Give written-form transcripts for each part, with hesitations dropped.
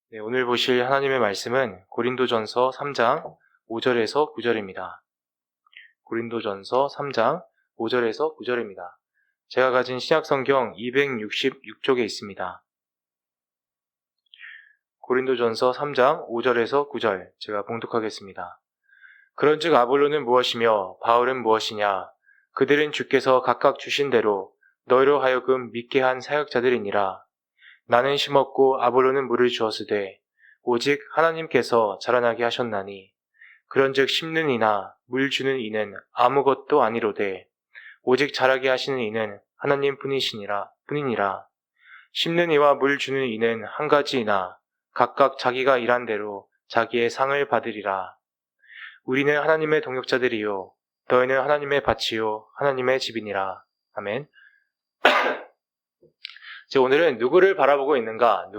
네, 오늘 보실 하나님의 말씀은 고린도전서 3장 5절에서 9절입니다. 고린도전서 3장 5절에서 9절입니다. 제가 가진 신약성경 266쪽에 있습니다. 고린도전서 3장 5절에서 9절 제가 봉독하겠습니다. 그런즉 아볼로는 무엇이며 바울은 무엇이냐? 그들은 주께서 각각 주신 대로 너희로 하여금 믿게 한 사역자들이니라. 나는 심었고 아볼로는 물을 주었으되 오직 하나님께서 자라나게 하셨나니 그런즉 심는 이나 물 주는 이는 아무것도 아니로되 오직 자라게 하시는 이는 하나님 뿐이니라. 심는 이와 물 주는 이는 한 가지이나 각각 자기가 일한 대로 자기의 상을 받으리라. 우리는 하나님의 동역자들이요 너희는 하나님의 밭이요 하나님의 집이니라. 아멘. 오늘은 누구를 바라보고 있는가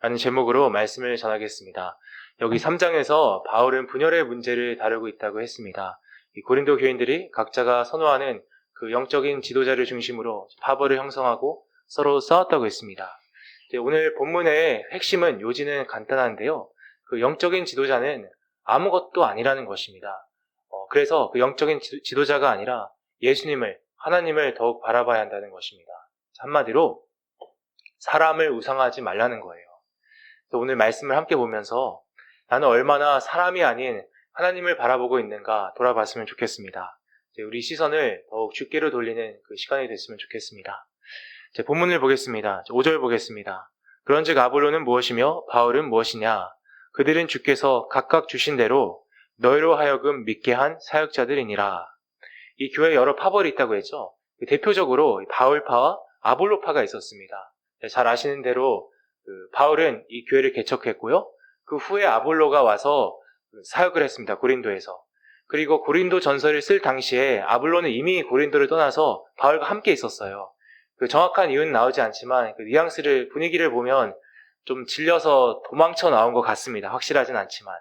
라는 제목으로 말씀을 전하겠습니다. 여기 3장에서 바울은 분열의 문제를 다루고 있다고 했습니다. 이 고린도 교인들이 각자가 선호하는 그 영적인 지도자를 중심으로 파벌을 형성하고 서로 싸웠다고 했습니다. 오늘 본문의 핵심은 요지는 간단한데요. 그 영적인 지도자는 아무것도 아니라는 것입니다. 그래서 그 영적인 지도자가 아니라 예수님을, 하나님을 더욱 바라봐야 한다는 것입니다. 한마디로 사람을 우상하지 말라는 거예요. 오늘 말씀을 함께 보면서 나는 얼마나 사람이 아닌 하나님을 바라보고 있는가 돌아봤으면 좋겠습니다. 우리 시선을 더욱 주께로 돌리는 그 시간이 됐으면 좋겠습니다. 본문을 보겠습니다. 5절 보겠습니다. 그런즉 아볼로는 무엇이며 바울은 무엇이냐? 그들은 주께서 각각 주신 대로 너희로 하여금 믿게 한 사역자들이니라. 이 교회에 여러 파벌이 있다고 했죠. 대표적으로 바울파와 아볼로파가 있었습니다. 잘 아시는 대로 바울은 이 교회를 개척했고요. 그 후에 아볼로가 와서 사역을 했습니다. 고린도에서. 그리고 고린도 전서를 쓸 당시에 아볼로는 이미 고린도를 떠나서 바울과 함께 있었어요. 그 정확한 이유는 나오지 않지만 그 뉘앙스를, 분위기를 보면 좀 질려서 도망쳐 나온 것 같습니다. 확실하진 않지만.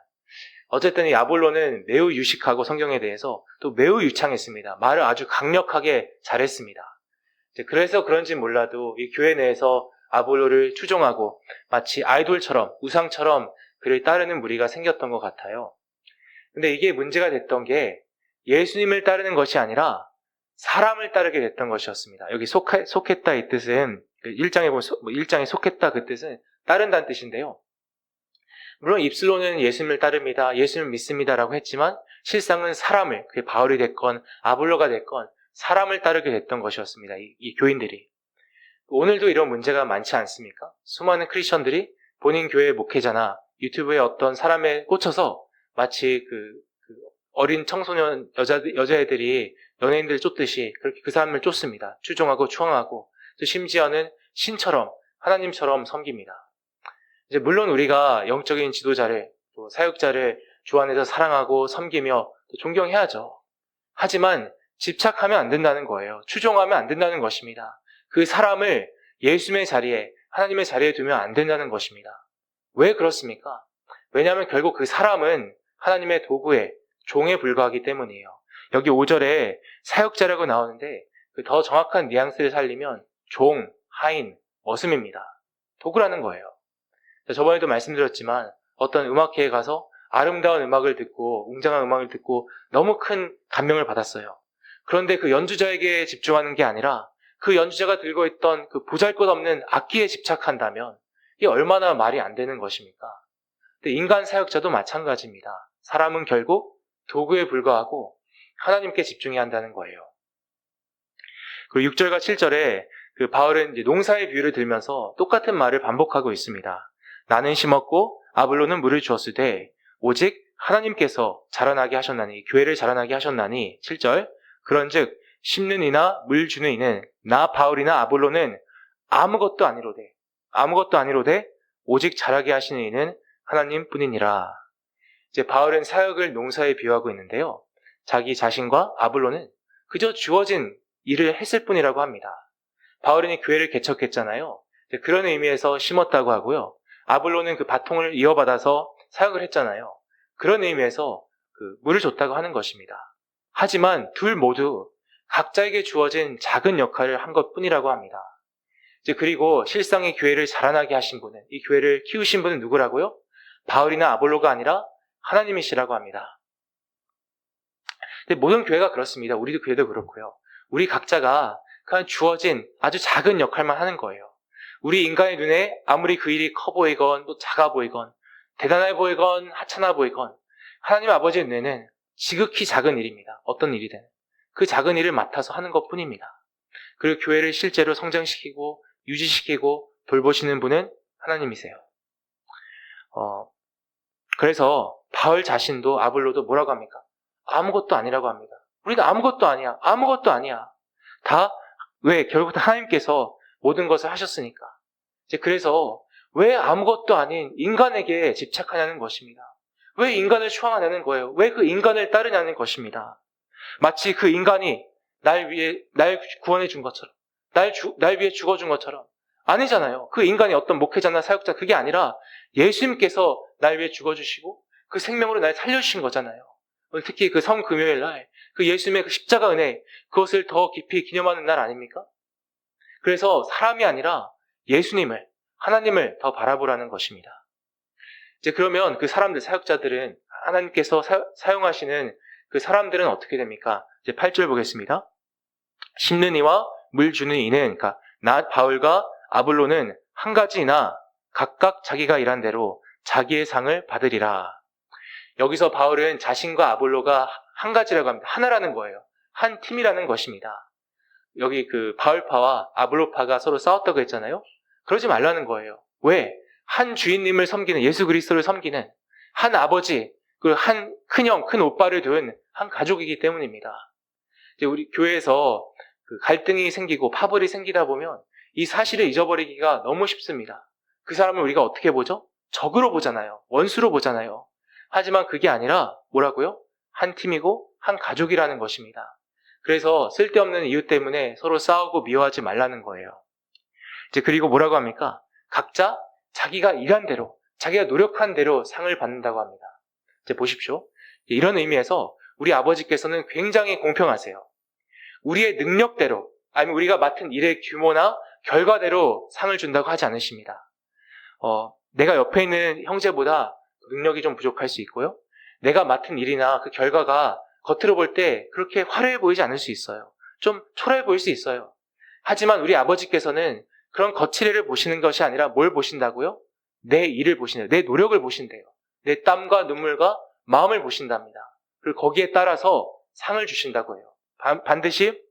어쨌든 이 아볼로는 매우 유식하고 성경에 대해서 또 매우 유창했습니다. 말을 아주 강력하게 잘했습니다. 그래서 그런지 몰라도 이 교회 내에서 아볼로를 추종하고 마치 아이돌처럼, 우상처럼 그를 따르는 무리가 생겼던 것 같아요. 근데 이게 문제가 됐던 게 예수님을 따르는 것이 아니라 사람을 따르게 됐던 것이었습니다. 여기 속했다 이 뜻은 1장에 보면 1장에 속했다 그 뜻은 따른다는 뜻인데요. 물론 입술로는 예수님을 따릅니다. 예수님을 믿습니다라고 했지만 실상은 사람을, 그게 바울이 됐건 아볼로가 됐건 사람을 따르게 됐던 것이었습니다. 이 교인들이. 오늘도 이런 문제가 많지 않습니까? 수많은 크리스천들이 본인 교회 목회자나 유튜브에 어떤 사람에 꽂혀서 마치 그 어린 청소년 여자애들이 연예인들 쫓듯이 그렇게 그 사람을 쫓습니다. 추종하고 추앙하고 심지어는 신처럼 하나님처럼 섬깁니다. 물론 우리가 영적인 지도자를 또 사역자를 주 안에서 사랑하고 섬기며 또 존경해야죠. 하지만 집착하면 안 된다는 거예요. 추종하면 안 된다는 것입니다. 그 사람을 예수님의 자리에, 하나님의 자리에 두면 안 된다는 것입니다. 왜 그렇습니까? 왜냐하면 결국 그 사람은 하나님의 도구에, 종에 불과하기 때문이에요. 여기 5절에 사역자라고 나오는데 그 더 정확한 뉘앙스를 살리면 종, 하인, 머슴입니다. 도구라는 거예요. 저번에도 말씀드렸지만 어떤 음악회에 가서 아름다운 음악을 듣고 웅장한 음악을 듣고 너무 큰 감명을 받았어요. 그런데 그 연주자에게 집중하는 게 아니라 그 연주자가 들고 있던 그 보잘것없는 악기에 집착한다면 이게 얼마나 말이 안 되는 것입니까? 근데 인간 사역자도 마찬가지입니다. 사람은 결국 도구에 불과하고 하나님께 집중해야 한다는 거예요. 그리고 6절과 7절에 그 바울은 이제 농사의 비유를 들면서 똑같은 말을 반복하고 있습니다. 나는 심었고 아볼로는 물을 주었으되 오직 하나님께서 자라나게 하셨나니, 교회를 자라나게 하셨나니. 7절 그런즉 심는 이나 물 주는 이는 나 바울이나 아볼로는 아무것도 아니로되 오직 자라게 하시는 이는 하나님뿐이니라. 이제 바울은 사역을 농사에 비유하고 있는데요. 자기 자신과 아볼로는 그저 주어진 일을 했을 뿐이라고 합니다. 바울은 교회를 개척했잖아요. 그런 의미에서 심었다고 하고요. 아볼로는 그 바통을 이어받아서 사역을 했잖아요. 그런 의미에서 그 물을 줬다고 하는 것입니다. 하지만 둘 모두 각자에게 주어진 작은 역할을 한 것뿐이라고 합니다. 이제 그리고 실상의 교회를 자라나게 하신 분은, 이 교회를 키우신 분은 누구라고요? 바울이나 아볼로가 아니라 하나님이시라고 합니다. 근데 모든 교회가 그렇습니다. 우리도 교회도 그렇고요. 우리 각자가 그냥 주어진 아주 작은 역할만 하는 거예요. 우리 인간의 눈에 아무리 그 일이 커 보이건 또 작아 보이건 대단해 보이건 하찮아 보이건 하나님 아버지의 눈에는 지극히 작은 일입니다. 어떤 일이든. 그 작은 일을 맡아서 하는 것뿐입니다. 그리고 교회를 실제로 성장시키고 유지시키고 돌보시는 분은 하나님이세요. 그래서 바울 자신도 아볼로도 뭐라고 합니까? 아무것도 아니라고 합니다. 우리는 아무것도 아니야. 아무것도 아니야. 왜? 결국 다 하나님께서 모든 것을 하셨으니까. 이제 그래서 왜 아무것도 아닌 인간에게 집착하냐는 것입니다. 왜 인간을 추앙하냐는 거예요. 왜 그 인간을 따르냐는 것입니다. 마치 그 인간이 날 구원해 준 것처럼, 날 위해 죽어준 것처럼. 아니잖아요. 그 인간이 어떤 목회자나 사역자, 그게 아니라 예수님께서 날 위해 죽어주시고 그 생명으로 날 살려주신 거잖아요. 특히 그 성금요일 날, 그 예수님의 그 십자가 은혜, 그것을 더 깊이 기념하는 날 아닙니까? 그래서 사람이 아니라 예수님을, 하나님을 더 바라보라는 것입니다. 이제 그러면 그 사람들, 사역자들은, 하나님께서 사용하시는 그 사람들은 어떻게 됩니까? 이제 8절 보겠습니다. 심는 이와 물 주는 이는, 그러니까 나 바울과 아볼로는 한 가지나 각각 자기가 일한 대로 자기의 상을 받으리라. 여기서 바울은 자신과 아볼로가 한 가지라고 합니다. 하나라는 거예요. 한 팀이라는 것입니다. 여기 그 바울파와 아볼로파가 서로 싸웠다고 했잖아요. 그러지 말라는 거예요. 왜? 한 주인님을 섬기는, 예수 그리스도를 섬기는 한 아버지, 그리고 한 큰형, 큰 오빠를 둔 한 가족이기 때문입니다. 이제 우리 교회에서 그 갈등이 생기고 파벌이 생기다 보면 이 사실을 잊어버리기가 너무 쉽습니다. 그 사람을 우리가 어떻게 보죠? 적으로 보잖아요. 원수로 보잖아요. 하지만 그게 아니라 뭐라고요? 한 팀이고 한 가족이라는 것입니다. 그래서 쓸데없는 이유 때문에 서로 싸우고 미워하지 말라는 거예요. 이제 그리고 뭐라고 합니까? 각자 자기가 일한 대로, 자기가 노력한 대로 상을 받는다고 합니다. 이제 보십시오. 이런 의미에서 우리 아버지께서는 굉장히 공평하세요. 우리의 능력대로, 아니면 우리가 맡은 일의 규모나 결과대로 상을 준다고 하지 않으십니다. 내가 옆에 있는 형제보다 능력이 좀 부족할 수 있고요. 내가 맡은 일이나 그 결과가 겉으로 볼 때 그렇게 화려해 보이지 않을 수 있어요. 좀 초라해 보일 수 있어요. 하지만 우리 아버지께서는 그런 거칠애를 보시는 것이 아니라 뭘 보신다고요? 내 일을 보시네요. 내 노력을 보신대요. 내 땀과 눈물과 마음을 보신답니다. 그리고 거기에 따라서 상을 주신다고 해요. 반드시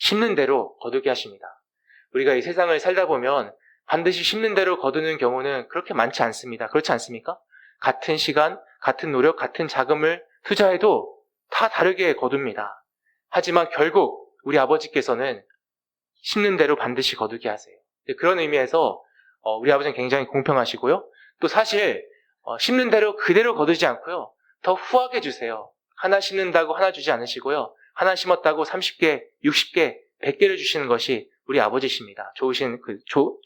심는 대로 거두게 하십니다. 우리가 이 세상을 살다 보면 반드시 심는 대로 거두는 경우는 그렇게 많지 않습니다. 그렇지 않습니까? 같은 시간, 같은 노력, 같은 자금을 투자해도 다 다르게 거둡니다. 하지만 결국 우리 아버지께서는 심는 대로 반드시 거두게 하세요. 그런 의미에서 우리 아버지는 굉장히 공평하시고요. 또 사실 심는 대로 그대로 거두지 않고요. 더 후하게 주세요. 하나 심는다고 하나 주지 않으시고요. 하나 심었다고 30개, 60개, 100개를 주시는 것이 우리 아버지십니다.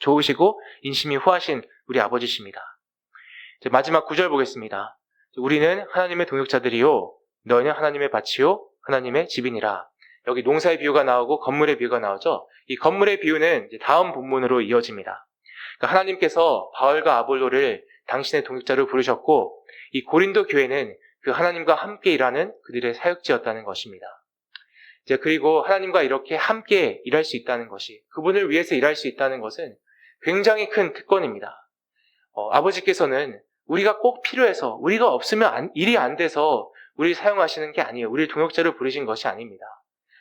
좋으시고 인심이 후하신 우리 아버지십니다. 마지막 9절 보겠습니다. 우리는 하나님의 동역자들이요, 너희는 하나님의 밭이요, 하나님의 집이니라. 여기 농사의 비유가 나오고 건물의 비유가 나오죠. 이 건물의 비유는 이제 다음 본문으로 이어집니다. 그러니까 하나님께서 바울과 아볼로를 당신의 동역자로 부르셨고, 이 고린도 교회는 그 하나님과 함께 일하는 그들의 사역지였다는 것입니다. 이제 그리고 하나님과 이렇게 함께 일할 수 있다는 것이, 그분을 위해서 일할 수 있다는 것은 굉장히 큰 특권입니다. 아버지께서는 우리가 꼭 필요해서, 우리가 없으면 일이 안 돼서 우리를 사용하시는 게 아니에요. 우리를 동역자로 부르신 것이 아닙니다.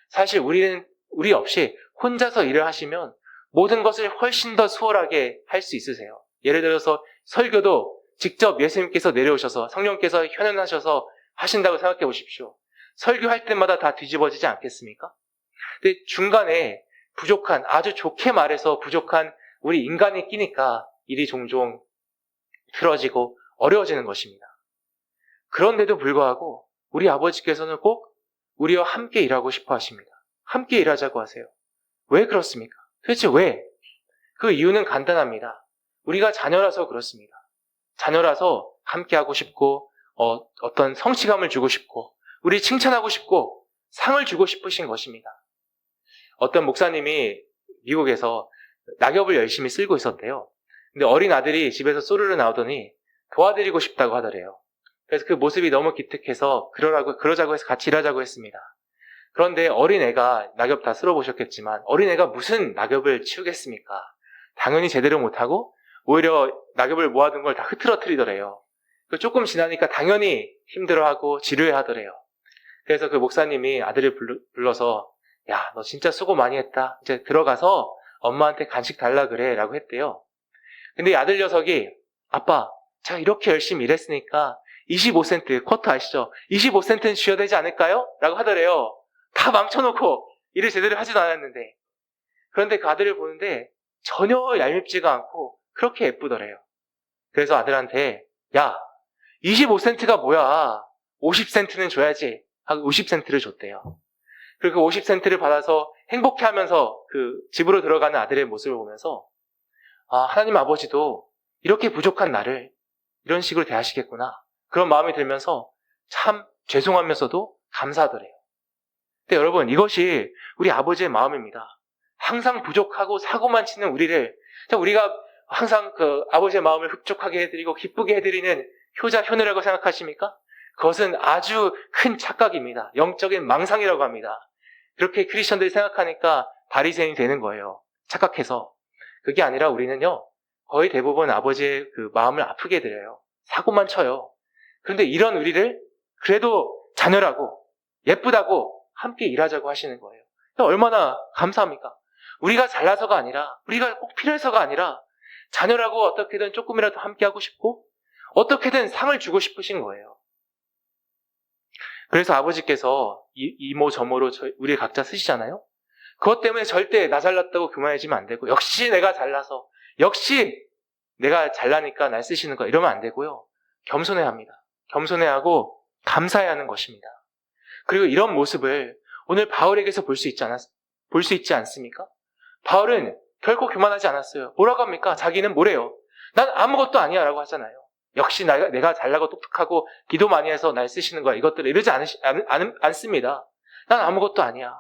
사실 우리 없이 혼자서 일을 하시면 모든 것을 훨씬 더 수월하게 할 수 있으세요. 예를 들어서 설교도 직접 예수님께서 내려오셔서 성령께서 현현하셔서 하신다고 생각해 보십시오. 설교할 때마다 다 뒤집어지지 않겠습니까? 근데 중간에 부족한, 아주 좋게 말해서 부족한 우리 인간이 끼니까 일이 종종 틀어지고 어려워지는 것입니다. 그런데도 불구하고 우리 아버지께서는 꼭 우리와 함께 일하고 싶어 하십니다. 함께 일하자고 하세요. 왜 그렇습니까? 도대체 왜? 그 이유는 간단합니다. 우리가 자녀라서 그렇습니다. 자녀라서 함께하고 싶고 어떤 성취감을 주고 싶고 우리 칭찬하고 싶고 상을 주고 싶으신 것입니다. 어떤 목사님이 미국에서 낙엽을 열심히 쓸고 있었대요. 근데 어린 아들이 집에서 쪼르르 나오더니 도와드리고 싶다고 하더래요. 그래서 그 모습이 너무 기특해서 그러자고 해서 같이 일하자고 했습니다. 그런데 어린애가 낙엽 다 쓸어보셨겠지만 어린애가 무슨 낙엽을 치우겠습니까? 당연히 제대로 못하고 오히려 낙엽을 모아둔 걸 다 흐트러뜨리더래요. 조금 지나니까 당연히 힘들어하고 지루해하더래요. 그래서 그 목사님이 아들을 불러서 야, 너 진짜 수고 많이 했다. 이제 들어가서 엄마한테 간식 달라 그래 라고 했대요. 근데 이 아들 녀석이 아빠, 제가 이렇게 열심히 일했으니까 25센트, 쿼터 아시죠? 25센트는 주셔야 되지 않을까요? 라고 하더래요. 다 망쳐놓고 일을 제대로 하지도 않았는데. 그런데 그 아들을 보는데 전혀 얄밉지가 않고 그렇게 예쁘더래요. 그래서 아들한테 야, 25센트가 뭐야? 50센트는 줘야지 하고 50센트를 줬대요. 그리고 그 50센트를 받아서 행복해하면서 그 집으로 들어가는 아들의 모습을 보면서 아, 하나님 아버지도 이렇게 부족한 나를 이런 식으로 대하시겠구나. 그런 마음이 들면서 참 죄송하면서도 감사하더래요. 근데 여러분, 이것이 우리 아버지의 마음입니다. 항상 부족하고 사고만 치는 우리를 우리가 항상 그 아버지의 마음을 흡족하게 해드리고 기쁘게 해드리는 효자, 효녀라고 생각하십니까? 그것은 아주 큰 착각입니다. 영적인 망상이라고 합니다. 그렇게 크리스천들이 생각하니까 바리새인이 되는 거예요. 착각해서. 그게 아니라 우리는요, 거의 대부분 아버지의 그 마음을 아프게 해드려요. 사고만 쳐요. 그런데 이런 우리를 그래도 자녀라고, 예쁘다고 함께 일하자고 하시는 거예요. 얼마나 감사합니까? 우리가 잘나서가 아니라, 우리가 꼭 필요해서가 아니라, 자녀라고 어떻게든 조금이라도 함께 하고 싶고, 어떻게든 상을 주고 싶으신 거예요. 그래서 아버지께서 이모 저모로 우리 각자 쓰시잖아요. 그것 때문에 절대 나 잘났다고 교만해지면 안 되고, 역시 내가 잘나서, 역시 내가 잘나니까 날 쓰시는 거 이러면 안 되고요. 겸손해야 합니다. 겸손해야 하고 감사해야 하는 것입니다. 그리고 이런 모습을 오늘 바울에게서 볼 수 있지 않습니까? 바울은 결코 교만하지 않았어요. 뭐라고 합니까? 자기는 뭐래요? 난 아무것도 아니야 라고 하잖아요. 역시 내가 잘나고 똑똑하고 기도 많이 해서 날 쓰시는 거야. 이것들을 이러지 않습니다. 난 아무것도 아니야.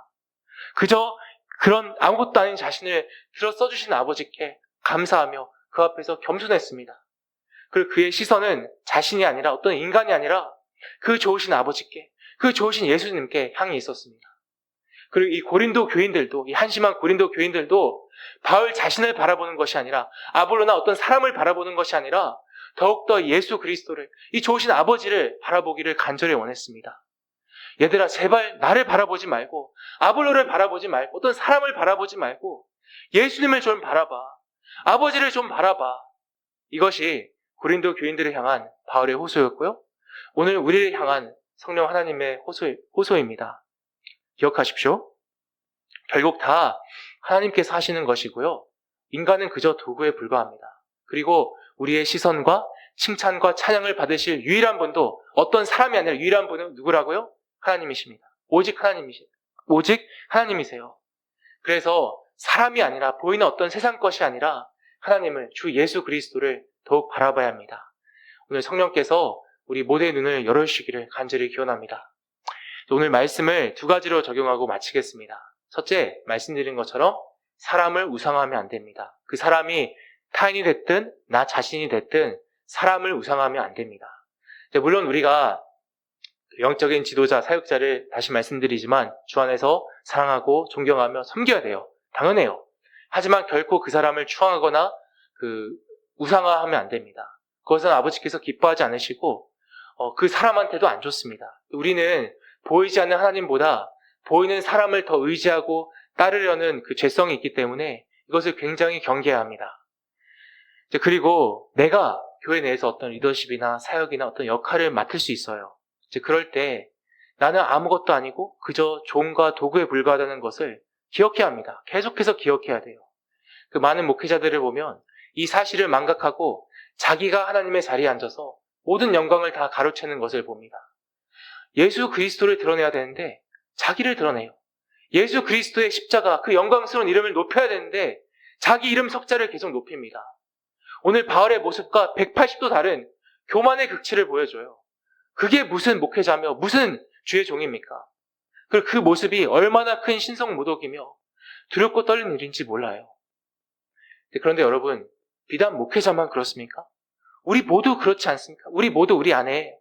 그저 그런 아무것도 아닌 자신을 들어 써주신 아버지께 감사하며 그 앞에서 겸손했습니다. 그리고 그의 시선은 자신이 아니라 어떤 인간이 아니라 그 좋으신 아버지께, 그 좋으신 예수님께 향해 있었습니다. 그리고 이 고린도 교인들도, 이 한심한 고린도 교인들도 바울 자신을 바라보는 것이 아니라 아볼로나 어떤 사람을 바라보는 것이 아니라 더욱더 예수 그리스도를, 이 좋으신 아버지를 바라보기를 간절히 원했습니다. 얘들아, 제발 나를 바라보지 말고 아볼로를 바라보지 말고 어떤 사람을 바라보지 말고 예수님을 좀 바라봐. 아버지를 좀 바라봐. 이것이 고린도 교인들을 향한 바울의 호소였고요. 오늘 우리를 향한 성령 하나님의 호소입니다. 기억하십시오. 결국 다 하나님께서 하시는 것이고요. 인간은 그저 도구에 불과합니다. 그리고 우리의 시선과 칭찬과 찬양을 받으실 유일한 분도 어떤 사람이 아니라 유일한 분은 누구라고요? 하나님이십니다. 오직 하나님이세요. 그래서 사람이 아니라 보이는 어떤 세상 것이 아니라 하나님을, 주 예수 그리스도를 더욱 바라봐야 합니다. 오늘 성령께서 우리 모두의 눈을 열어주시기를 간절히 기원합니다. 오늘 말씀을 두 가지로 적용하고 마치겠습니다. 첫째, 말씀드린 것처럼 사람을 우상하면 안 됩니다. 그 사람이 타인이 됐든 나 자신이 됐든 사람을 우상하면 안 됩니다. 물론 우리가 영적인 지도자, 사역자를 다시 말씀드리지만 주 안에서 사랑하고 존경하며 섬겨야 돼요. 당연해요. 하지만 결코 그 사람을 추앙하거나 우상화하면 안 됩니다. 그것은 아버지께서 기뻐하지 않으시고 그 사람한테도 안 좋습니다. 우리는 보이지 않는 하나님보다 보이는 사람을 더 의지하고 따르려는 그 죄성이 있기 때문에 이것을 굉장히 경계해야 합니다. 그리고 내가 교회 내에서 어떤 리더십이나 사역이나 어떤 역할을 맡을 수 있어요. 그럴 때 나는 아무것도 아니고 그저 종과 도구에 불과하다는 것을 기억해야 합니다. 계속해서 기억해야 돼요. 그 많은 목회자들을 보면 이 사실을 망각하고 자기가 하나님의 자리에 앉아서 모든 영광을 다 가로채는 것을 봅니다. 예수 그리스도를 드러내야 되는데 자기를 드러내요. 예수 그리스도의 십자가, 그 영광스러운 이름을 높여야 되는데 자기 이름 석자를 계속 높입니다. 오늘 바울의 모습과 180도 다른 교만의 극치를 보여줘요. 그게 무슨 목회자며 무슨 주의 종입니까? 그 모습이 얼마나 큰 신성모독이며 두렵고 떨리는 일인지 몰라요. 그런데 여러분, 비단 목회자만 그렇습니까? 우리 모두 그렇지 않습니까? 우리 모두 우리 안에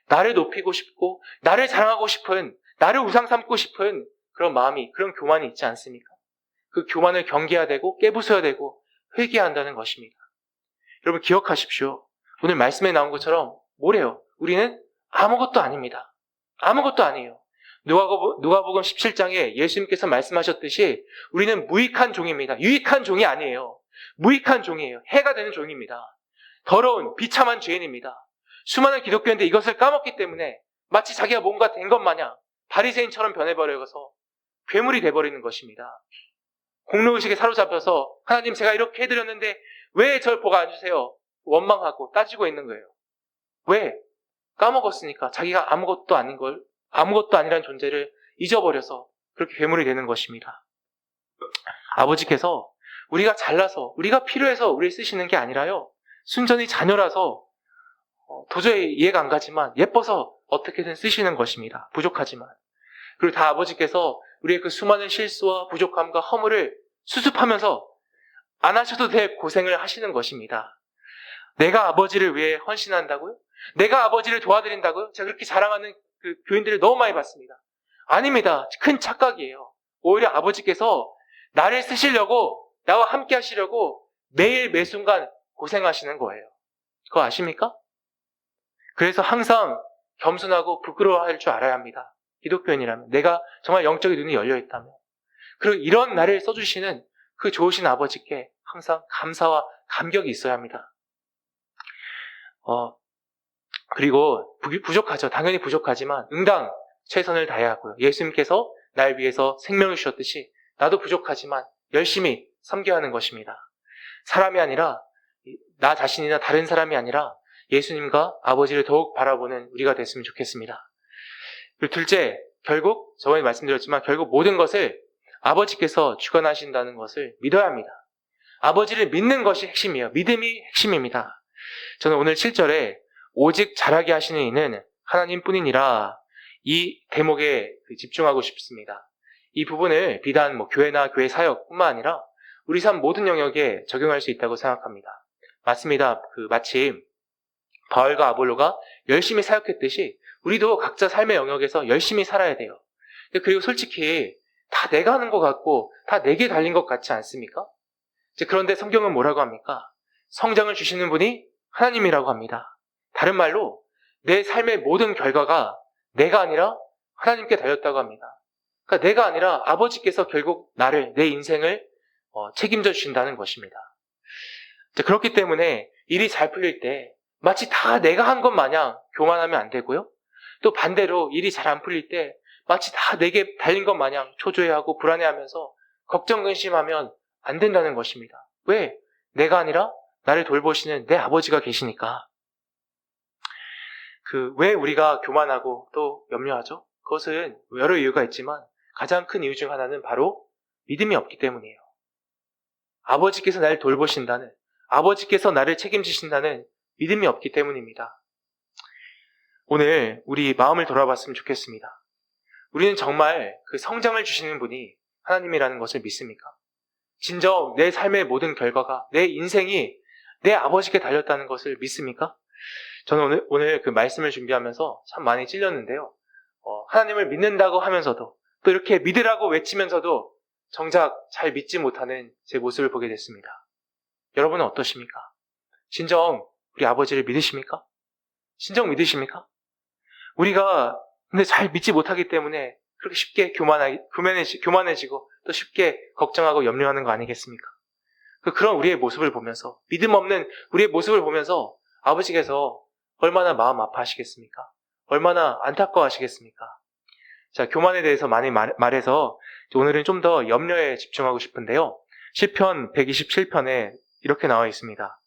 나를 높이고 싶고 나를 자랑하고 싶은, 나를 우상 삼고 싶은 그런 마음이, 그런 교만이 있지 않습니까? 그 교만을 경계해야 되고 깨부숴야 되고 회개해야 한다는 것입니다. 여러분 기억하십시오. 오늘 말씀에 나온 것처럼 뭐래요? 우리는 아무것도 아닙니다. 아무것도 아니에요. 누가복음 17장에 예수님께서 말씀하셨듯이 우리는 무익한 종입니다. 유익한 종이 아니에요. 무익한 종이에요. 해가 되는 종입니다. 더러운 비참한 죄인입니다. 수많은 기독교인들 이것을 까먹기 때문에 마치 자기가 뭔가 된 것 마냥 바리새인처럼 변해버려서 괴물이 돼버리는 것입니다. 공로의식에 사로잡혀서 하나님 제가 이렇게 해드렸는데 왜 절 보고 안 주세요? 원망하고 따지고 있는 거예요. 왜? 까먹었으니까 자기가 아무것도 아닌 걸, 아무것도 아니란 존재를 잊어버려서 그렇게 괴물이 되는 것입니다. 아버지께서 우리가 잘나서, 우리가 필요해서 우리를 쓰시는 게 아니라요, 순전히 자녀라서 도저히 이해가 안 가지만 예뻐서 어떻게든 쓰시는 것입니다. 부족하지만. 그리고 다 아버지께서 우리의 그 수많은 실수와 부족함과 허물을 수습하면서 안 하셔도 될 고생을 하시는 것입니다. 내가 아버지를 위해 헌신한다고요? 내가 아버지를 도와드린다고요? 제가 그렇게 자랑하는 그 교인들을 너무 많이 봤습니다. 아닙니다. 큰 착각이에요. 오히려 아버지께서 나를 쓰시려고, 나와 함께 하시려고 매일 매순간 고생하시는 거예요. 그거 아십니까? 그래서 항상 겸손하고 부끄러워할 줄 알아야 합니다. 기독교인이라면, 내가 정말 영적인 눈이 열려있다면. 그리고 이런 나를 써주시는 그 좋으신 아버지께 항상 감사와 감격이 있어야 합니다. 그리고 부족하죠. 당연히 부족하지만 응당 최선을 다해야 하고요. 예수님께서 날 위해서 생명을 주셨듯이 나도 부족하지만 열심히 섬겨야 하는 것입니다. 사람이 아니라, 나 자신이나 다른 사람이 아니라 예수님과 아버지를 더욱 바라보는 우리가 됐으면 좋겠습니다. 그리고 둘째, 결국 저번에 말씀드렸지만 결국 모든 것을 아버지께서 주관하신다는 것을 믿어야 합니다. 아버지를 믿는 것이 핵심이에요. 믿음이 핵심입니다. 저는 오늘 7절에 오직 잘하게 하시는 이는 하나님뿐이니라, 이 대목에 집중하고 싶습니다. 이 부분을 비단 교회나 교회 사역뿐만 아니라 우리 삶 모든 영역에 적용할 수 있다고 생각합니다. 맞습니다. 마침 바울과 아볼로가 열심히 사역했듯이 우리도 각자 삶의 영역에서 열심히 살아야 돼요. 그리고 솔직히 다 내가 하는 것 같고 다 내게 달린 것 같지 않습니까? 그런데 성경은 뭐라고 합니까? 성장을 주시는 분이 하나님이라고 합니다. 다른 말로 내 삶의 모든 결과가 내가 아니라 하나님께 달렸다고 합니다. 그러니까 내가 아니라 아버지께서 결국 나를, 내 인생을 책임져 주신다는 것입니다. 그렇기 때문에 일이 잘 풀릴 때 마치 다 내가 한 것 마냥 교만하면 안 되고요. 또 반대로 일이 잘 안 풀릴 때 마치 다 내게 달린 것 마냥 초조해하고 불안해하면서 걱정 근심하면 안 된다는 것입니다. 왜? 내가 아니라 나를 돌보시는 내 아버지가 계시니까. 왜 우리가 교만하고 또 염려하죠? 그것은 여러 이유가 있지만 가장 큰 이유 중 하나는 바로 믿음이 없기 때문이에요. 아버지께서 나를 돌보신다는, 아버지께서 나를 책임지신다는 믿음이 없기 때문입니다. 오늘 우리 마음을 돌아봤으면 좋겠습니다. 우리는 정말 그 성장을 주시는 분이 하나님이라는 것을 믿습니까? 진정 내 삶의 모든 결과가, 내 인생이 내 아버지께 달렸다는 것을 믿습니까? 저는 오늘 그 말씀을 준비하면서 참 많이 찔렸는데요. 하나님을 믿는다고 하면서도 또 이렇게 믿으라고 외치면서도 정작 잘 믿지 못하는 제 모습을 보게 됐습니다. 여러분은 어떠십니까? 진정 우리 아버지를 믿으십니까? 진정 믿으십니까? 우리가 근데 잘 믿지 못하기 때문에 그렇게 쉽게 교만해지고 또 쉽게 걱정하고 염려하는 거 아니겠습니까? 그런 우리의 모습을 보면서, 믿음 없는 우리의 모습을 보면서 아버지께서 얼마나 마음 아파하시겠습니까? 얼마나 안타까워하시겠습니까? 자, 교만에 대해서 많이 말해서 오늘은 좀 더 염려에 집중하고 싶은데요. 시편 127편에 이렇게 나와 있습니다.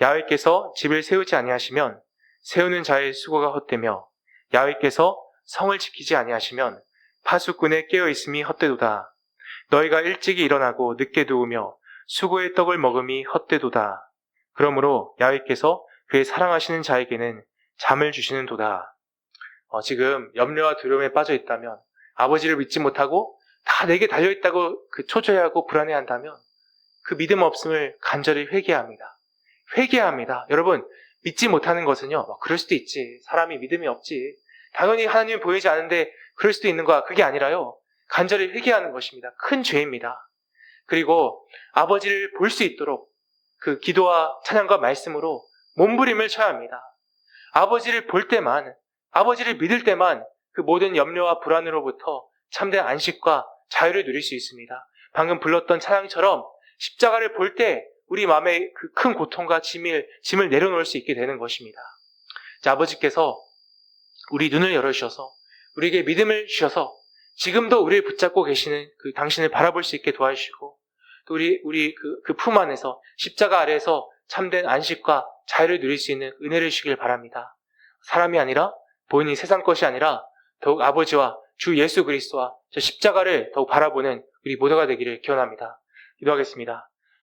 야훼께서 집을 세우지 아니하시면 세우는 자의 수고가 헛되며 야훼께서 성을 지키지 아니하시면 파수꾼의 깨어있음이 헛되도다. 너희가 일찍이 일어나고 늦게 누우며 수고의 떡을 먹음이 헛되도다. 그러므로 야훼께서 그의 사랑하시는 자에게는 잠을 주시는도다. 지금 염려와 두려움에 빠져 있다면, 아버지를 믿지 못하고 다 내게 달려있다고 초조해하고 불안해한다면 그 믿음 없음을 간절히 회개합니다. 회개합니다. 여러분, 믿지 못하는 것은요, 그럴 수도 있지. 사람이 믿음이 없지. 당연히 하나님이 보이지 않는데 그럴 수도 있는 거야. 그게 아니라요. 간절히 회개하는 것입니다. 큰 죄입니다. 그리고 아버지를 볼 수 있도록 그 기도와 찬양과 말씀으로 몸부림을 쳐야 합니다. 아버지를 볼 때만, 아버지를 믿을 때만 그 모든 염려와 불안으로부터 참된 안식과 자유를 누릴 수 있습니다. 방금 불렀던 찬양처럼 십자가를 볼 때 우리 마음의 그 큰 고통과 짐을 내려놓을 수 있게 되는 것입니다. 자, 아버지께서 우리 눈을 열어주셔서 우리에게 믿음을 주셔서 지금도 우리를 붙잡고 계시는 그 당신을 바라볼 수 있게 도와주시고 또 우리 그 품 안에서 십자가 아래에서 참된 안식과 자유를 누릴 수 있는 은혜를 주시길 바랍니다. 사람이 아니라 본인이 세상 것이 아니라 더욱 아버지와 주 예수 그리스도와 저 십자가를 더욱 바라보는 우리 모두가 되기를 기원합니다. 기도하겠습니다.